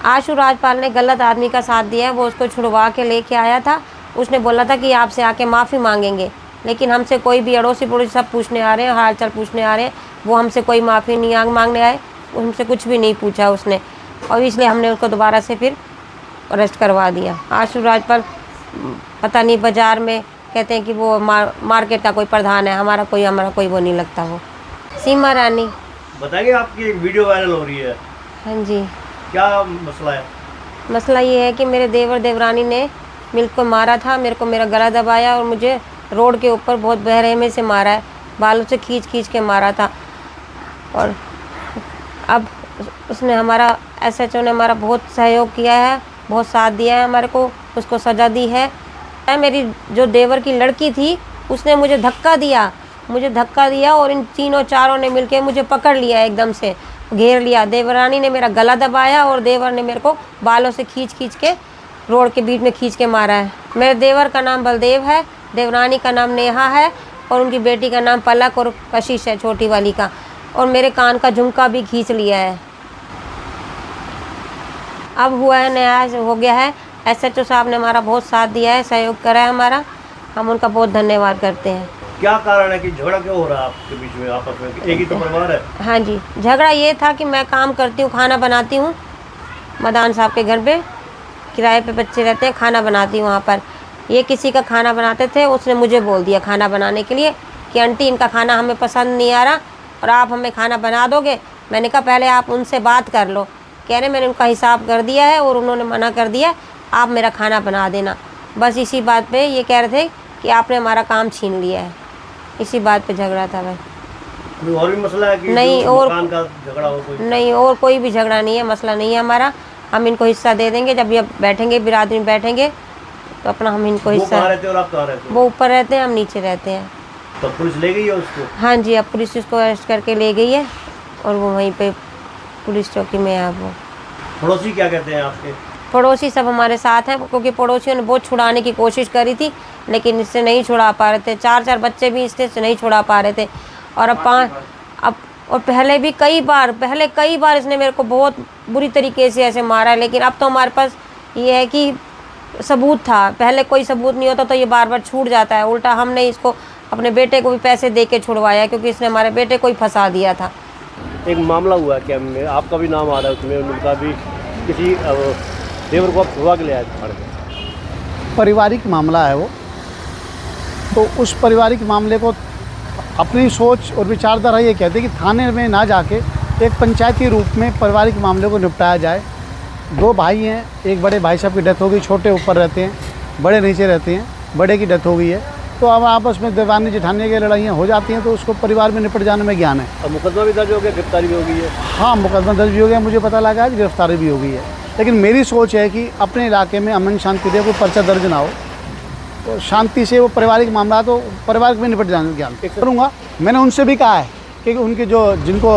आशु राजपाल ने गलत आदमी का साथ दिया है। वो उसको छुड़वा के लेके आया था। उसने बोला था कि आपसे आके माफ़ी मांगेंगे, लेकिन हमसे कोई भी अड़ोसी पड़ोसी सब पूछने आ रहे हैं, हाल चाल पूछने आ रहे हैं। वो हमसे कोई माफ़ी नहीं मांगने आए, हमसे कुछ भी नहीं पूछा उसने, और इसलिए हमने उसको दोबारा से फिर अरेस्ट करवा दिया। आशु राजपाल पता नहीं बाज़ार में कहते हैं कि वो मार्केट का कोई प्रधान है। हमारा कोई वो नहीं लगता। वो सीमा रानी। बताइए, आपकी एक वीडियो वायरल हो रही है। हाँ जी। क्या मसला है? मसला ये है कि मेरे देवर देवरानी ने मिल्क को मारा था, मेरे को मेरा गला दबाया और मुझे रोड के ऊपर बहुत बेरहमी से मारा है, बालों से खींच के मारा था। और अब उसने हमारा SHO ने हमारा बहुत सहयोग किया है, बहुत साथ दिया है हमारे को, उसको सज़ा दी है। मेरी जो देवर की लड़की थी उसने मुझे धक्का दिया और इन तीनों चारों ने मिलके मुझे पकड़ लिया, एकदम से घेर लिया। देवरानी ने मेरा गला दबाया और देवर ने मेरे को बालों से खींच के रोड के बीच में खींच के मारा है। मेरे देवर का नाम बलदेव है, देवरानी का नाम नेहा है और उनकी बेटी का नाम पलक और कशिश है, छोटी वाली का। और मेरे कान का झुमका भी खींच लिया है। अब हुआ है नया हो गया है। SHO साहब ने हमारा बहुत साथ दिया है, सहयोग करा है हमारा, हम उनका बहुत धन्यवाद करते हैं। क्या कारण है कि झगड़ा क्यों हो रहा है आपके बीच में, आपस में? एक ही तो परिवार है। हाँ जी, झगड़ा ये था कि मैं काम करती हूँ, खाना बनाती हूँ मदान साहब के घर पे, किराए पे बच्चे रहते हैं, खाना बनाती हूँ वहाँ पर। ये किसी का खाना बनाते थे, उसने मुझे बोल दिया खाना बनाने के लिए कि आंटी इनका खाना हमें पसंद नहीं आ रहा और आप हमें खाना बना दोगे। मैंने कहा पहले आप उनसे बात कर लो। कह रहे मैंने उनका हिसाब कर दिया है और उन्होंने मना कर दिया, आप मेरा खाना बना देना। बस इसी बात पे ये कह रहे थे कि आपने हमारा काम छीन लिया है, इसी बात पे झगड़ा था भाई। और भी मसला है कि नहीं, और मकान का झगड़ा हो कोई? नहीं, और कोई भी झगड़ा नहीं है, मसला नहीं है हमारा। हम इनको हिस्सा दे देंगे, जब ये बैठेंगे बिरादरी में बैठेंगे तो अपना हम इनको हिस्सा। वो कहाँ रहते हैं और आप कहाँ रहते हैं? वो ऊपर रहते हैं, हम नीचे रहते हैं। तो पुलिस ले गई है उसको? हाँ जी, अब पुलिस उसको अरेस्ट करके ले गई है और वो वहीं पे पुलिस चौकी में है। वो पड़ोसी क्या कहते हैं आपके? पड़ोसी सब हमारे साथ हैं, क्योंकि पड़ोसियों ने बहुत छुड़ाने की कोशिश करी थी, लेकिन इससे नहीं छुड़ा पा रहे थे। 4 बच्चे भी इससे नहीं छुड़ा पा रहे थे। और अब पहले भी कई बार इसने मेरे को बहुत बुरी तरीके से ऐसे मारा है, लेकिन अब तो हमारे पास ये है कि सबूत था। पहले कोई सबूत नहीं होता तो ये बार छूट जाता है। उल्टा हमने इसको अपने बेटे को भी पैसे दे के छुड़वाया, क्योंकि इसने हमारे बेटे को ही फंसा दिया था। एक मामला हुआ क्या, आपका भी नाम आ रहा है उसमें, उनका भी किसी देवर को आप छुड़वा के ले आए थे। पारिवारिक मामला है वो, तो उस पारिवारिक मामले को अपनी सोच और विचारधारा ये कहते हैं कि थाने में ना जाके एक पंचायती रूप में पारिवारिक मामले को निपटाया जाए। 2 भाई हैं, एक बड़े भाई साहब की डेथ हो गई, छोटे ऊपर रहते हैं, बड़े नीचे रहते हैं। बड़े की डेथ हो गई है, तो अब आपस में देवानी जेठानी की लड़ाइयाँ हो जाती हैं, तो उसको परिवार में निपट जाने में ज्ञान है। अब मुकदमा भी दर्ज हो गया, गिरफ्तारी भी हो गई है? हाँ, मुकदमा दर्ज भी हो गया, मुझे पता लगा, आज गिरफ्तारी भी हो गई है। लेकिन मेरी सोच है कि अपने इलाके में अमन शांति रहे, कोई पर्चा दर्ज ना हो, तो शांति से वो पारिवारिक मामला तो परिवार में निपट जाने में ज्ञान करूँगा। मैंने उनसे भी कहा है कि उनके जिनको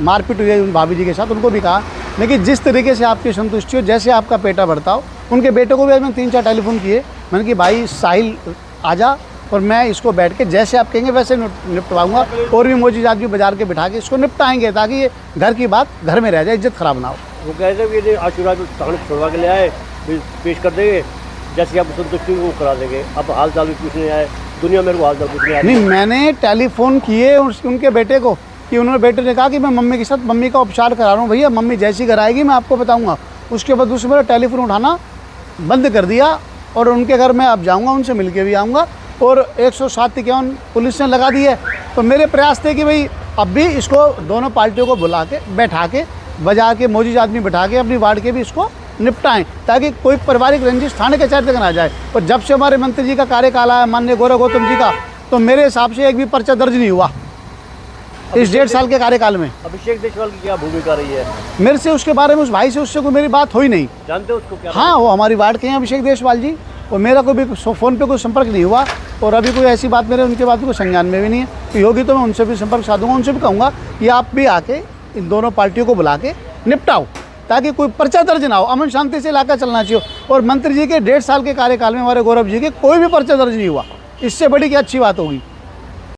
मारपीट हुई है उन भाभी जी के साथ, उनको भी कहा लेकिन जिस तरीके से आपकी संतुष्टि हो, जैसे आपका पेटा बढ़ता हो। उनके बेटे को भी आज मैंने 3-4 टेलीफोन किए, मैंने कि भाई साहिल आजा और मैं इसको बैठ के जैसे आप कहेंगे वैसे निपटवाऊंगा, और भी मोजी आदमी बाजार के बिठा के इसको निपटाएंगे, ताकि ये घर की बात घर में रह जाए, इज्जत खराब ना हो। वो कहते हैं कि आशुरा को थाने छुड़वा के ले आए, पेश कर देंगे, जैसे आपको संतुष्टि वो करा देंगे। अब हाल चाल भी पूछने आए, दुनिया मेरे को हाल चाल पूछने आए। नहीं, मैंने टेलीफोन किए उनके बेटे को, कि उन्होंने बेटे ने कहा कि मैं मम्मी के साथ मम्मी का उपचार करा रहा हूँ, भैया मम्मी जैसी कराएगी मैं आपको बताऊँगा। उसके बाद दूसरे मेरा टेलीफोन उठाना बंद कर दिया और उनके घर में अब जाऊँगा, उनसे मिल के भी आऊँगा। और 107-51 पुलिस ने लगा दी है। तो मेरे प्रयास थे कि भाई अब भी इसको दोनों पार्टियों को बुला के बैठा के बाजार के मौजूद आदमी बैठा के अपनी वार्ड के भी इसको निपटाएं, ताकि कोई पारिवारिक रंजिश थाने के चर्चे तक ना जाए। और जब से हमारे मंत्री जी का कार्यकाल आया, माननीय गौरव गौतम जी का, तो मेरे हिसाब से एक भी पर्चा दर्ज नहीं हुआ इस 1.5 साल के कार्यकाल में। अभिषेक देशवाल की क्या भूमिका रही है? मेरे से उसके बारे में उस भाई से उससे कोई मेरी बात हुई नहीं। जानते हो उसको क्या? हाँ, वो हमारी वार्ड के हैं अभिषेक देशवाल जी, और मेरा कोई भी फ़ोन पे कोई संपर्क नहीं हुआ, और अभी कोई ऐसी बात मेरे उनके बात कोई संज्ञान में भी नहीं है। तो होगी तो मैं उनसे भी संपर्क साधूंगा, उनसे भी कहूँगा कि आप भी आके इन दोनों पार्टियों को बुला के निपटाओ, ताकि कोई पर्चा दर्ज ना हो। अमन शांति से इलाका चलना चाहिए। और मंत्री जी के 1.5 साल के कार्यकाल में हमारे गौरव जी के कोई भी पर्चा दर्ज नहीं हुआ, इससे बड़ी क्या अच्छी बात होगी।